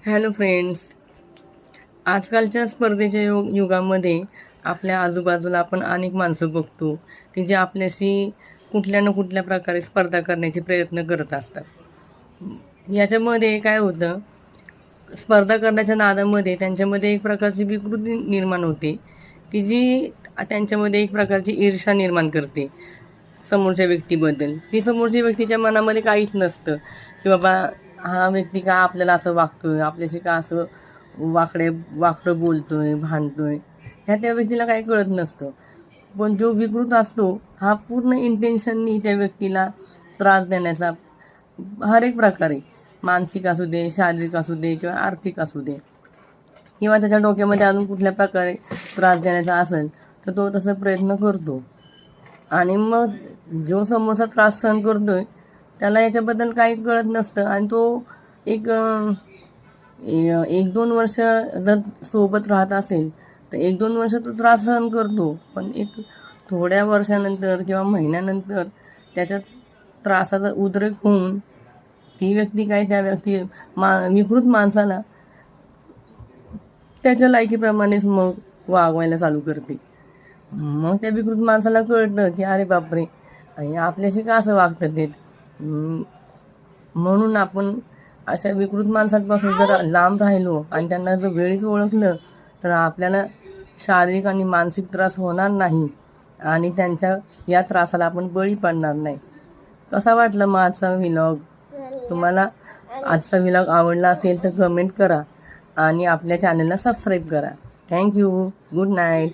Hello friends, आजकालच्या स्पर्धेच्या युगामध्ये आपल्या आजूबाजूला आपण अनेक माणसं बघतो की जे आपल्याशी कुठल्या ना कुठल्या प्रकारे स्पर्धा करण्याचे प्रयत्न करत असतात. याच्यामध्ये काय होतं, स्पर्धा करण्याच्या नादामध्ये त्यांच्यामध्ये एक प्रकारची विकृती निर्माण होते की जी त्यांच्यामध्ये एक प्रकारची ईर्ष्या निर्माण करते समोरच्या व्यक्तीबद्दल. ती समोरच्या व्यक्तीच्या मनामध्ये काहीच नसतं की बाबा हा व्यक्ती का आपल्याला असं वागतोय, आपल्याशी का असं वाकडं बोलतोय, भांडतोय, ह्या त्या व्यक्तीला काही कळत नसतं. पण जो विकृत असतो हा पूर्ण इंटेन्शननी त्या व्यक्तीला त्रास देण्याचा, हर एक प्रकारे, मानसिक असू दे, शारीरिक असू दे किंवा आर्थिक असू दे, किंवा त्याच्या डोक्यामध्ये अजून कुठल्या प्रकारे त्रास देण्याचा असेल तर तो तसा प्रयत्न करतो. आणि मग जो समोरचा त्रास सहन करतोय त्याला याच्याबद्दल काही कळत नसतं आणि तो एक 1-2 वर्ष जर सोबत राहत असेल तर 1-2 वर्ष तो त्रास सहन करतो, पण एक थोड्या वर्षानंतर किंवा महिन्यानंतर त्याच्या त्रासाचा उद्रेक होऊन ती व्यक्ती काय त्या विकृत माणसाला त्याच्या लायकीप्रमाणेच मग वागवायला चालू करते. मग त्या विकृत माणसाला कळतं की अरे बापरे, आपल्याशी का असं वागतात ते. म्हणून आपण अशा विकृत माणसांपासून जर लांब राहिलो आणि त्यांना जर वेळीच ओळखलं तर आपल्याला शारीरिक आणि मानसिक त्रास होणार नाही आणि त्यांच्या या त्रासाला आपण बळी पडणार नाही. कसा वाटला मग आजचा व्लॉग? तुम्हाला आजचा व्लॉग आवडला असेल तर कमेंट करा आणि आपल्या चॅनलला सबस्क्राईब करा. थँक्यू. Good night.